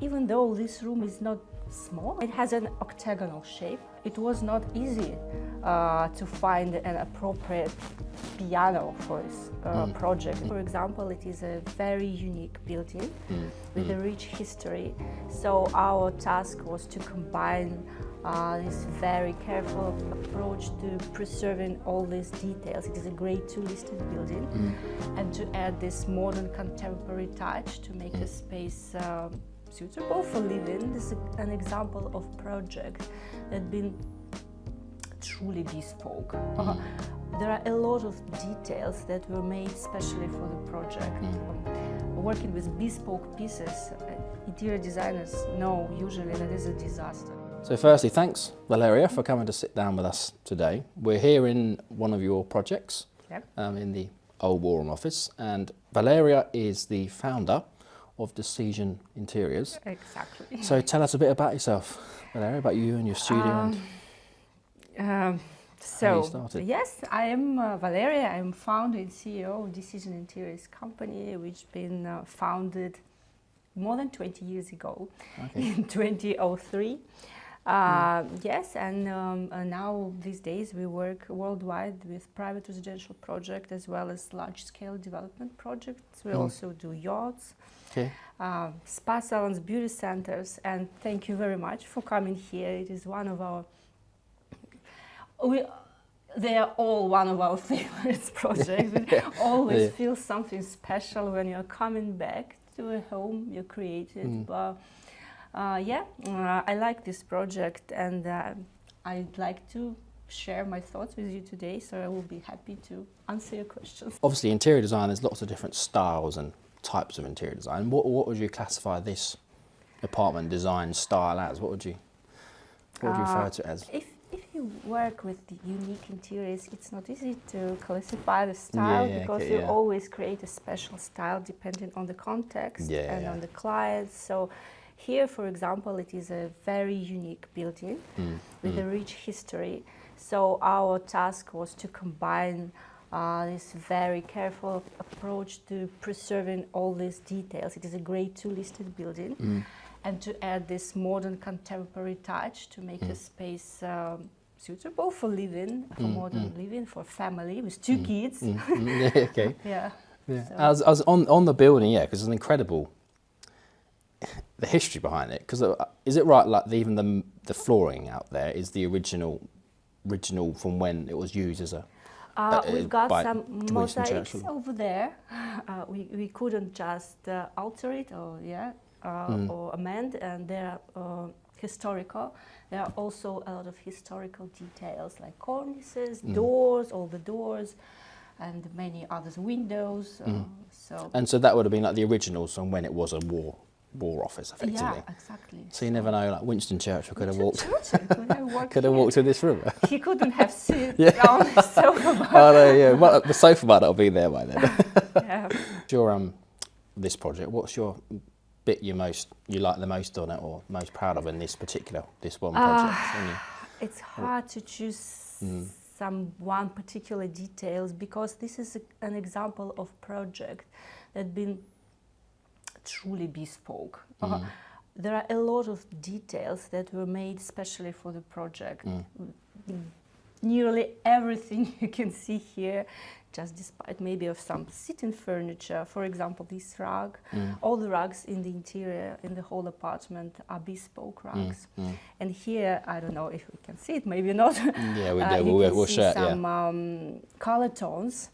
Even though this room is not small, it has an octagonal shape. It was not easy to find an appropriate piano for this project. For example, it is a very unique building with a rich history. So our task was to combine this very careful approach to preserving all these details. It is a Grade 2 listed building, and to add this modern contemporary touch to make the space suitable for living. This is an example of project that been truly bespoke. There are a lot of details that were made specially for the project. Working with bespoke pieces, interior designers know usually that is a disaster. So firstly, thanks Valeria for coming to sit down with us today. We're here in one of your projects, in the old War Room office, and Valeria is the founder of DSeesion Interiors. Exactly. So tell us a bit about yourself, Valeria, about you and your studio and how you started. Yes, I am Valeria. I am founder and CEO of DSeesion Interiors company, which been founded more than 20 years ago, in 2003. Yes, and now these days we work worldwide with private residential projects as well as large-scale development projects. We also do yachts, spa salons, beauty centers, and thank you very much for coming here. It is one of our, they are all one of our favorite projects. We always feel something special when you're coming back to a home you created. I like this project, and I'd like to share my thoughts with you today, so I will be happy to answer your questions. Obviously, interior design, there's lots of different styles and types of interior design. What would you classify this apartment design style as? What would you refer to it as? If you work with the unique interiors, it's not easy to classify the style because you always create a special style depending on the context and on the client. So here, for example, it is a very unique building with a rich history. So our task was to combine this very careful approach to preserving all these details. It is a Grade 2 listed building, and to add this modern contemporary touch to make the space suitable for living, for modern living, for family with 2 kids. So. I was on the building, because it's an incredible, the history behind it. Because is it right, like even the flooring out there is the original from when it was used as a we've got some mosaics over there. We couldn't just alter it or or amend, and they're historical. There are also a lot of historical details like cornices, doors, all the doors, and many others, windows. So that would have been like the originals from when it was a war office, effectively. Yeah, exactly. So you never know, like Winston Churchill could have walked in this room. He couldn't have sit on the sofa. Well, the sofa might not have been there by then. Your this project, what's your bit you like the most on it, or most proud of in this one project? It's hard to choose one particular details, because this is an example of project that been truly bespoke. There are a lot of details that were made specially for the project. Nearly everything you can see here, just despite maybe of some sitting furniture. For example, this rug, all the rugs in the interior, in the whole apartment, are bespoke rugs. And here, I don't know if we can see it, maybe not. Yeah, we do. We'll share it. Some color tones,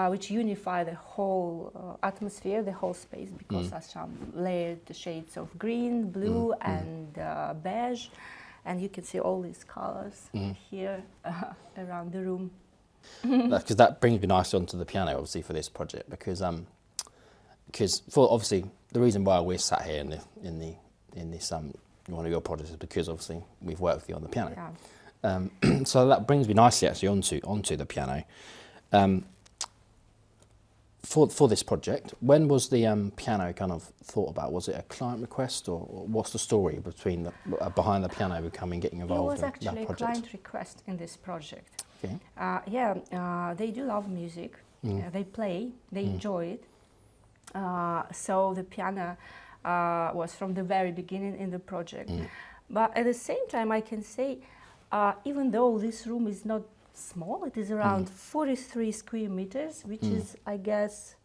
which unify the whole atmosphere, the whole space, because there's some layered shades of green, blue, and beige. And you can see all these colors here around the room. Because that brings me nicely onto the piano, obviously, for this project, because for obviously the reason why we're sat here in this one of your projects is because obviously we've worked with you on the piano. So that brings me nicely actually onto the piano. For this project, when was the piano kind of thought about? Was it a client request, or what's the story behind the piano getting involved in that project? It was actually a client request in this project. Okay. They do love music. They play. They enjoy it. So the piano was from the very beginning in the project. But at the same time, I can say, even though this room is not small, it is around 43 square meters, which is, I guess,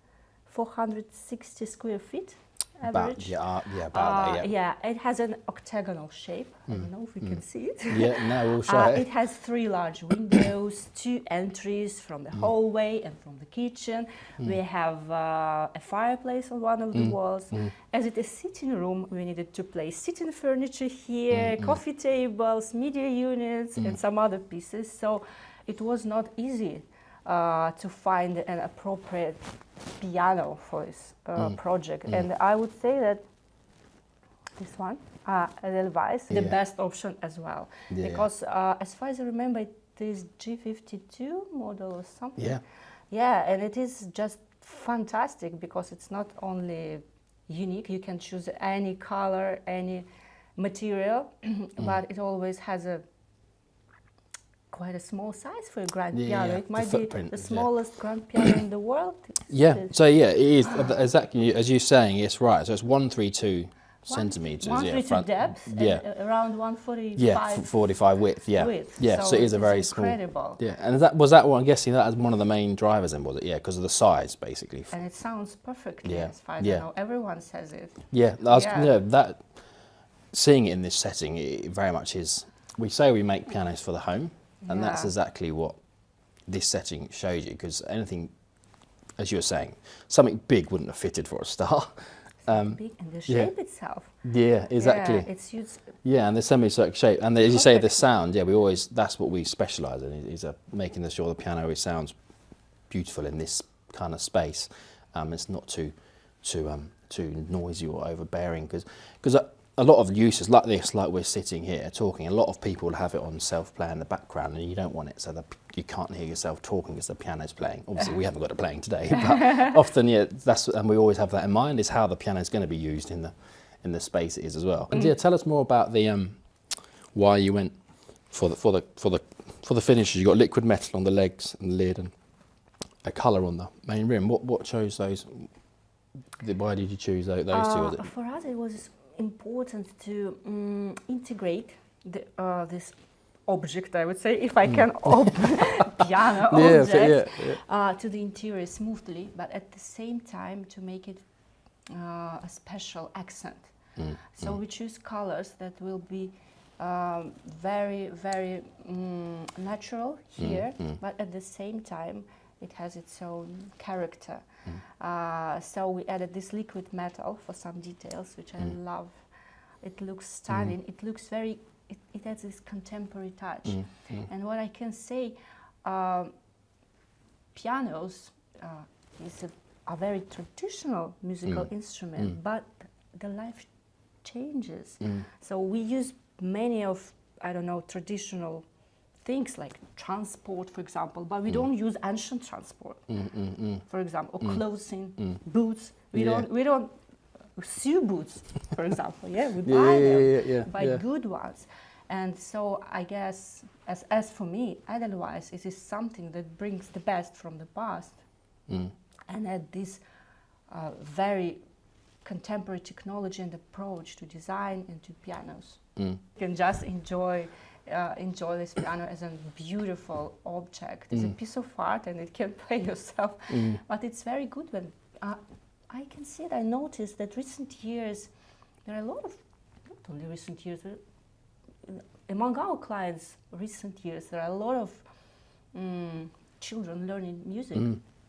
460 square feet average. About that, Yeah, it has an octagonal shape. I don't know if we can see it. Yeah, no, we'll show It has 3 large windows, 2 entries from the hallway and from the kitchen. We have a fireplace on one of the walls. As it is sitting room, we needed to place sitting furniture here, coffee tables, media units, and some other pieces. So it was not easy to find an appropriate piano for this project. And I would say that this one, Edelweiss, the best option as well. Because as far as I remember, it is G52 model or something. Yeah, and it is just fantastic because it's not only unique, you can choose any color, any material, but it always has quite a small size for a grand piano. It might be the smallest grand piano in the world. So it is exactly as you're saying. It's right. So it's 132 centimeters. 132 depth. And around 145. Yeah, 45 width. Yeah, width. Yeah. So it is a very incredible. small. Yeah, and was that what I'm guessing that as one of the main drivers then, was it? Yeah, because of the size basically. And it sounds perfectly as far as I know. Everyone says it. That seeing it in this setting, it very much is. We say we make pianos for the home. And that's exactly what this setting shows you, because anything, as you were saying, something big wouldn't have fitted for a start. Big, and the shape itself. Yeah, exactly. Yeah, it's huge. Yeah, and the semicircular shape, and as you say, the sound. Yeah, that's what we specialise in, is making sure the piano sounds beautiful in this kind of space. It's not too noisy or overbearing, because a lot of uses like this, like we're sitting here talking, a lot of people have it on self-play in the background, and you don't want it so that you can't hear yourself talking as the piano's playing. Obviously, we haven't got it playing today, but often, and we always have that in mind, is how the piano's going to be used in the space it is as well. And tell us more about the why you went for the finishes. You got liquid metal on the legs and the lid, and a colour on the main rim. What chose those? Why did you choose those two? Was it? For us, it was important to integrate this object, I would say, if I can open piano object to the interior smoothly, but at the same time to make it a special accent. So we choose colors that will be very, very natural here, but at the same time it has its own character. So we added this liquid metal for some details, which I love. It looks stunning. It looks very, it has this contemporary touch. And what I can say, pianos is a very traditional musical instrument, but the life changes. So we use many of, I don't know, traditional things like transport, for example, but we don't use ancient transport, for example, or clothing, boots. We don't sew boots, for example. We buy them, buy good ones. And so I guess, as for me, Edelweiss is something that brings the best from the past and add this very contemporary technology and approach to design and to pianos. You can just enjoy this piano as a beautiful object. It's a piece of art and it can play yourself. But it's very good when I can see it. I noticed that recent years, there are a lot of, not only recent years, among our clients recent years, there are a lot of children learning music.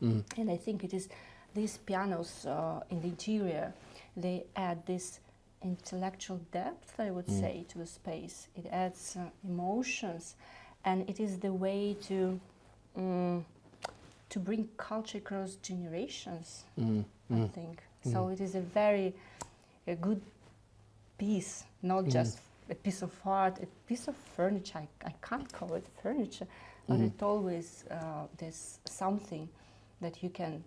And I think it is these pianos in the interior, they add this intellectual depth, I would say, to the space. It adds emotions, and it is the way to bring culture across generations, I think. So it is a good piece, not just a piece of art, a piece of furniture. I can't call it furniture, but it always there's something that you can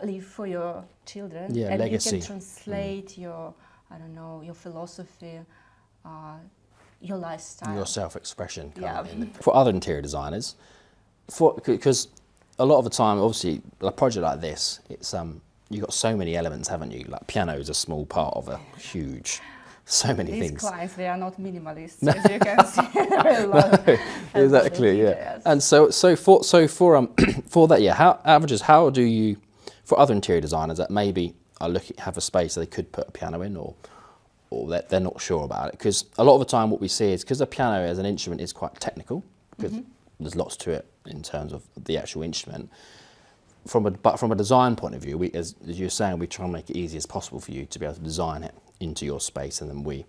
leave for your children, and legacy. You can translate your, I don't know, your philosophy, your lifestyle, your self-expression. For other interior designers, because a lot of the time, obviously, a project like this, you've got so many elements, haven't you? Like piano is a small part of a huge, so many These things. clients, they are not minimalists, as you can see. There are a lot of Exactly, yeah. And so for for that, yeah, how do you, for other interior designers that maybe are looking, have a space they could put a piano in, or they're not sure about it, because a lot of the time what we see is, because the piano as an instrument is quite technical, because there's lots to it in terms of the actual instrument. But from a design point of view, as you're saying, we try and make it easy as possible for you to be able to design it into your space, and then we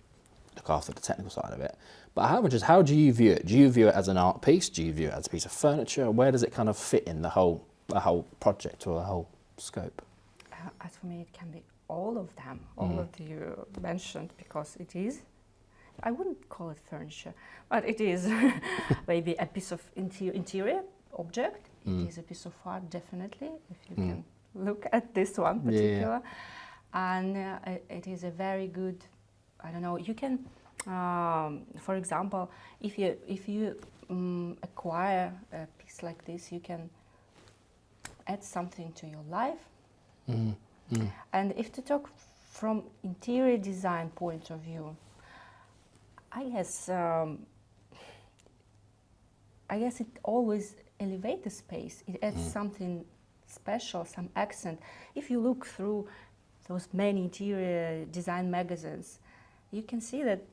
look after the technical side of it. But how do you view it? Do you view it as an art piece? Do you view it as a piece of furniture? Where does it kind of fit in the whole project or the whole scope? As for me, it can be all of them, all of you mentioned, because it is, I wouldn't call it furniture, but it is maybe a piece of interior object. It is a piece of art, definitely, if you can look at this one particular. And it is a very good, I don't know, you can, for example, if you acquire a piece like this, you can add something to your life. And if to talk from interior design point of view, I guess it always elevates the space. It adds something special, some accent. If you look through those many interior design magazines, you can see that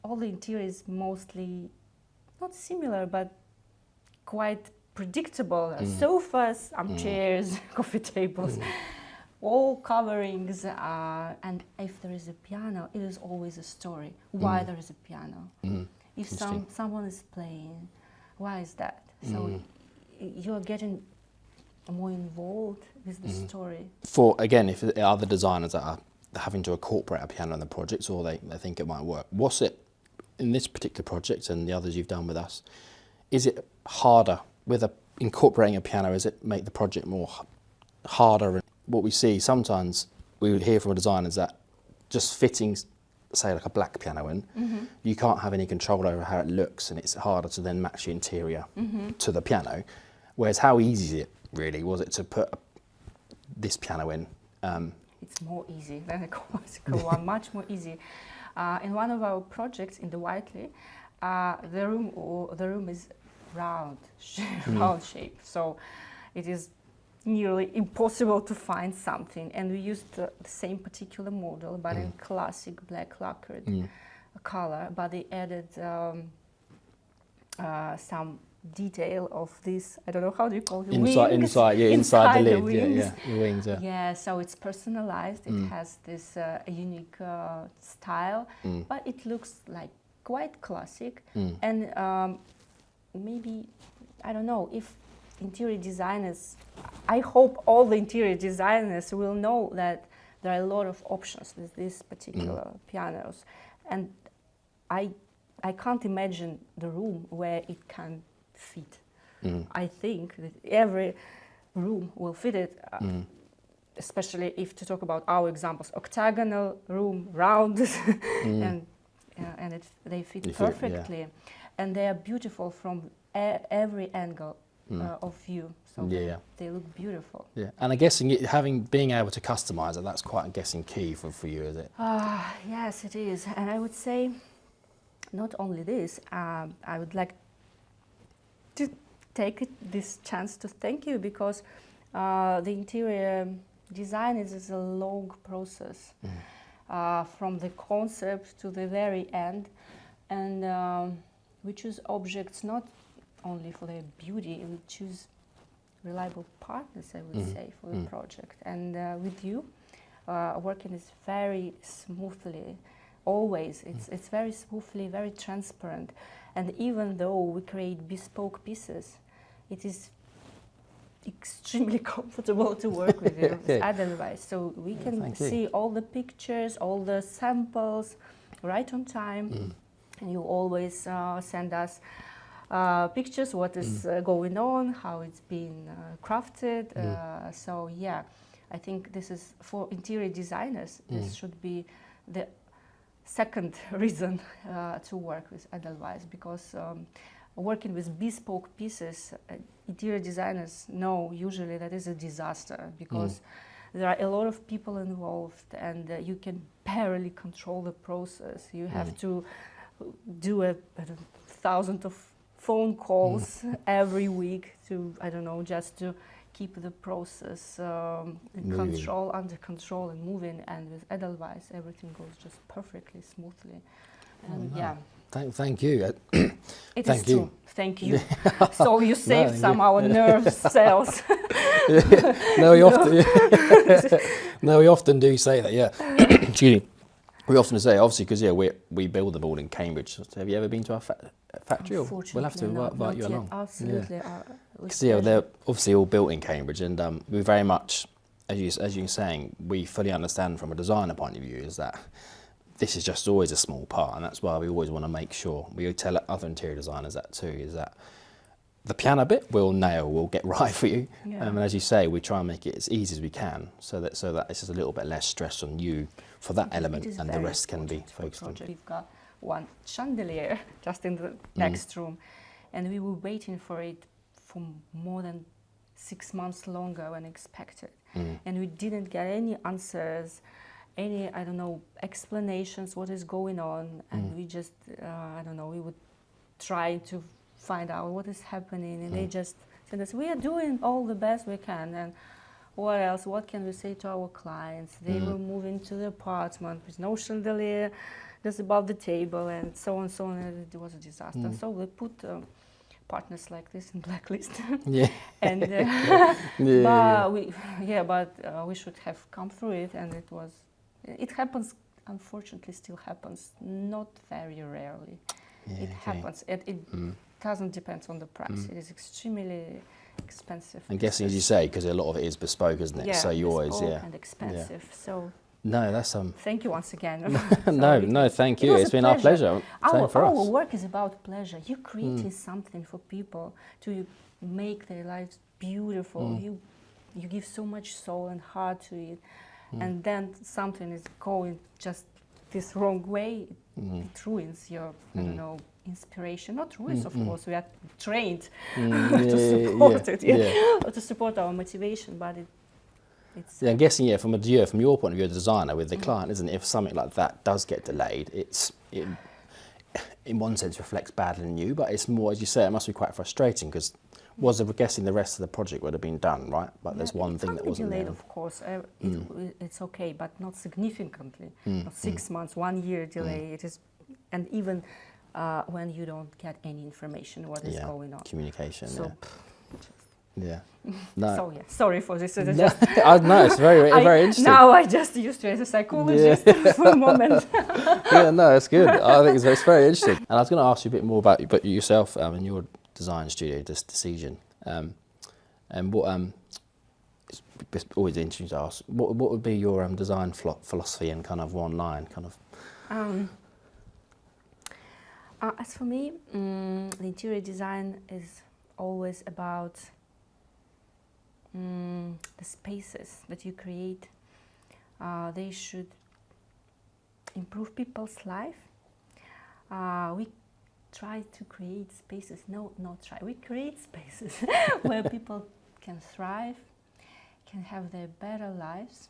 all the interior is mostly not similar, but quite predictable. Sofas, armchairs, coffee tables, all coverings, and if there is a piano, it is always a story. Why there is a piano? If someone is playing, why is that? So you're getting more involved with the story. For again, if there are other designers that are having to incorporate a piano in the projects, or they think it might work, what's it in this particular project and the others you've done with us? Is it harder with incorporating a piano? Is it make the project more harder? What we see sometimes, we would hear from designers that just fitting, say like a black piano in, you can't have any control over how it looks, and it's harder to then match the interior to the piano. Whereas how easy is it really, was it to put this piano in? It's more easy than a classical one, much more easy. In one of our projects in the Whitehall, the room is round shape, so it is nearly impossible to find something, and we used the same particular model but in classic black lacquered color, but they added some detail of this, I don't know, how do you call it? Inside the lid, the wings, Yeah, so it's personalized, it has this unique style, but it looks like quite classic, and maybe, I don't know, if interior designers, I hope all the interior designers will know that there are a lot of options with these particular pianos, and I can't imagine the room where it can fit. I think that every room will fit it, especially if to talk about our examples, octagonal room, round, and they fit perfectly, and they are beautiful from every angle of view, so they look beautiful. Yeah, and I'm guessing being able to customize it, that's quite, I'm guessing, key for you, is it? Yes, it is, and I would say not only this, I would like to take this chance to thank you, because the interior design is a long process, from the concept to the very end, and we choose objects not only for their beauty, we choose reliable partners, I would say, for the project. And with you, working is very smoothly, always. It's very smoothly, very transparent. And even though we create bespoke pieces, it is extremely comfortable to work with you, with Edelweiss. So we can see all the pictures, all the samples right on time. And you always send us pictures, what is going on, how it's been crafted. So yeah, I think this is for interior designers. This should be the second reason to work with Edelweiss, because working with bespoke pieces, interior designers know usually that is a disaster, because there are a lot of people involved, and you can barely control the process. You have to do 1,000 of phone calls every week to, I don't know, just to keep the process under control and moving. And with Edelweiss, everything goes just perfectly smoothly. And yeah. Thank you. It is true. Thank you. So you saved some our nerve cells. No, we often do say that. Yeah. Excuse me. We often say, obviously, because we build them all in Cambridge. So have you ever been to our factory? Or we'll have to invite you along. Absolutely. Because they're obviously all built in Cambridge, and we very much, as you're saying, we fully understand from a designer point of view is that this is just always a small part, and that's why we always want to make sure, we tell other interior designers that too, is that the piano bit we'll get right for you. And as you say, we try and make it as easy as we can, so that it's just a little bit less stress on you for that element, and the rest can be focused on. We've got one chandelier just in the next room, and we were waiting for it for more than 6 months longer than expected, and we didn't get any answers, any, I don't know, explanations what is going on, and we just, I don't know, we would try to find out what is happening, and they just said us, we are doing all the best we can, and what else, what can we say to our clients? They will move into the apartment with no chandelier, just above the table, and so on, and it was a disaster. So we put partners like this in blacklist. And but we should have come through it, and it happens, unfortunately still happens, not very rarely. It happens. It doesn't depend on the price. It is extremely expensive. I'm guessing, as you say, because a lot of it is bespoke, isn't it? Yeah, so you always, and expensive. So no, that's thank you once again. No, thank you. It's been our pleasure. Our work is about pleasure. You creating something for people to make their lives beautiful. You give so much soul and heart to it, and then something is going just this wrong way. It ruins your, I don't know, inspiration. Not ruins, of course. We are trained to support it, to support our motivation, but it's. I'm guessing, from your point of view, as a designer with the client, isn't it? If something like that does get delayed, it in one sense reflects badly on you, but it's more, as you say, it must be quite frustrating because I'm guessing the rest of the project would have been done, right? But there's one thing that wasn't delayed, there. of course. It's okay, but not significantly. Not 6 months, 1 year delay. It is, and even when you don't get any information what is going on. Communication. So, No. So sorry for this. No, it's very interesting. Now I just used to as a psychologist for a moment. No, it's good. I think it's very interesting. And I was going to ask you a bit more about yourself and your design studio, DSeesion. And what it's always interesting to ask. What would be your design philosophy in kind of one line, kind of? As for me, the interior design is always about the spaces that you create. They should improve people's life. We try to create spaces, we create spaces where people can thrive, can have their better lives,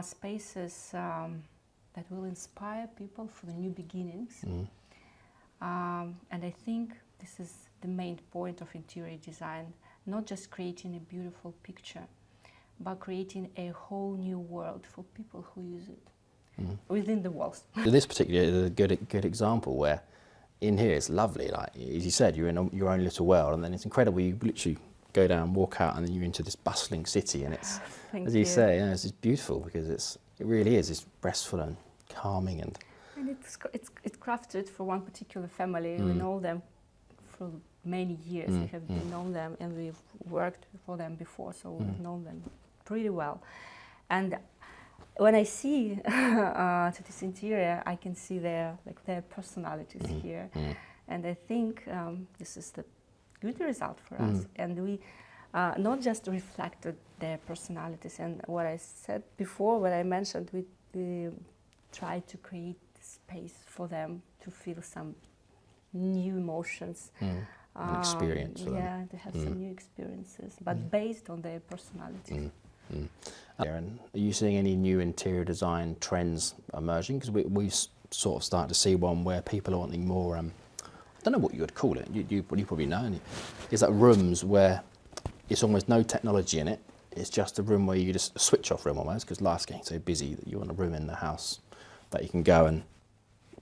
spaces that will inspire people for the new beginnings. And I think this is the main point of interior design, not just creating a beautiful picture, but creating a whole new world for people who use it within the walls. This particular is a good example where in here it's lovely, like as you said, you're in your own little world, and then it's incredible. You literally go down, walk out, and then you're into this bustling city, and it's, as you say, it's just beautiful because it really is. It's restful and calming, and it's crafted for one particular family. We know them for many years. We have known them, and we've worked for them before, so we've known them pretty well. And when I see to this interior, I can see their personalities here, and I think this is the good result for us. And we not just reflected their personalities, and what I said before, what I mentioned, we tried to create space for them to feel some new emotions, experience. To have some new experiences, but based on their personalities. And are you seeing any new interior design trends emerging? Because we've sort of started to see one where people are wanting more, I don't know what you would call it, you probably know, is that rooms where it's almost no technology in it, it's just a room where you just switch off room almost, because life's getting so busy that you want a room in the house that you can go and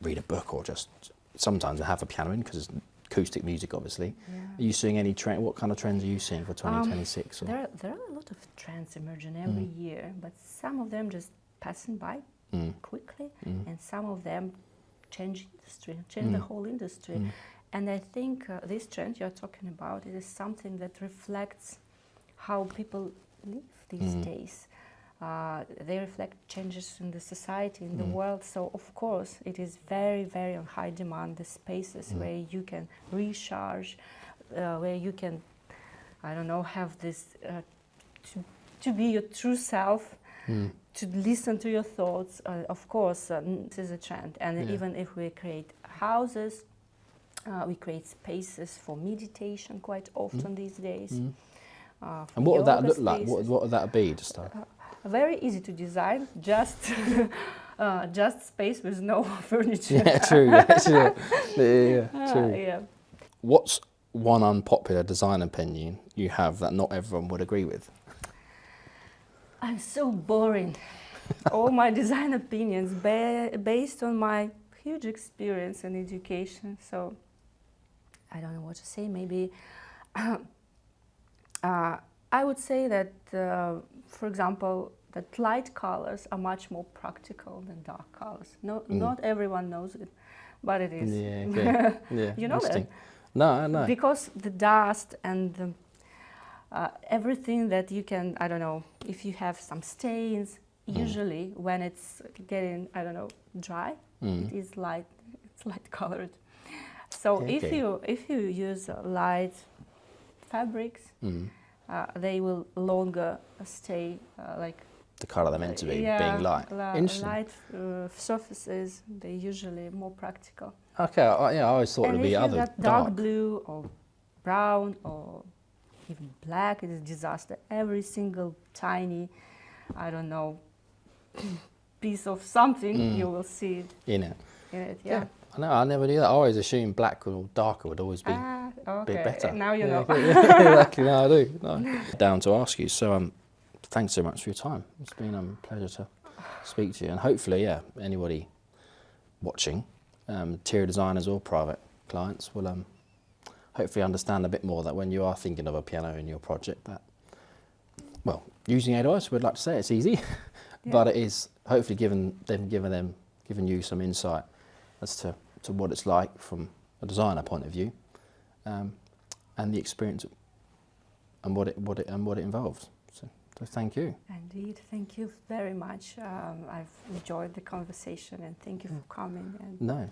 read a book or just sometimes have a piano in, because it's acoustic music obviously. Yeah. Are you seeing any trend? What kind of trends are you seeing for 2026? There are a lot of trends emerging every year, but some of them just passing by quickly, and some of them change the whole industry. And I think this trend you're talking about, it is something that reflects how people live these days. They reflect changes in the society, in the world. So of course it is very, very on high demand, the spaces where you can recharge, where you can, I don't know, have this, to be your true self, to listen to your thoughts. Of course, this is a trend. And even if we create houses, we create spaces for meditation quite often these days. And what would that look like? What would that be to start? Very easy to design, just space with no furniture. Yeah, true. Yeah, true. Yeah. What's one unpopular design opinion you have that not everyone would agree with? I'm so boring. All my design opinions based on my huge experience and education. So I don't know what to say. Maybe I would say that, for example, that light colors are much more practical than dark colors. Not everyone knows it, but it is. Yeah, okay. Yeah, you know that? No. Because the dust and the, everything that you can, I don't know, if you have some stains, usually when it's getting, I don't know, dry, it is light, it's light colored. So if you use light fabrics, they will longer stay like the colour they're meant to be, being light. Light surfaces, they're usually more practical. Okay, I always thought it would be other got dark blue or brown or even black, it is disaster. Every single tiny, I don't know, piece of something, you will see it. In it. Yeah. I know, I never knew that. I always assumed black or darker would always be a bit better. Now you know. Exactly, no, I do. No. Down to ask you, so thanks so much for your time. It's been a pleasure to speak to you, and hopefully, anybody watching, interior designers or private clients will hopefully understand a bit more that when you are thinking of a piano in your project, that, well, using Edelweiss, we'd like to say it's easy, but it is hopefully giving you some insight as to what it's like from a designer point of view, and the experience and what it involves. So thank you. Indeed, thank you very much. I've enjoyed the conversation, and thank you for coming. And no,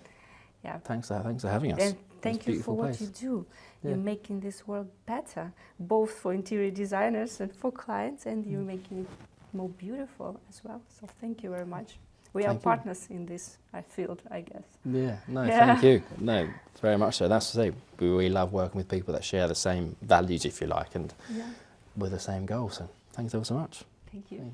thanks for having us. And thank you for what you do. Yeah. You're making this world better, both for interior designers and for clients, and you're making it more beautiful as well. So thank you very much. We are partners in this field, I guess. Thank you. No, very much so. That's to say, we really love working with people that share the same values, if you like, and with the same goal. So thanks ever so much. Thank you.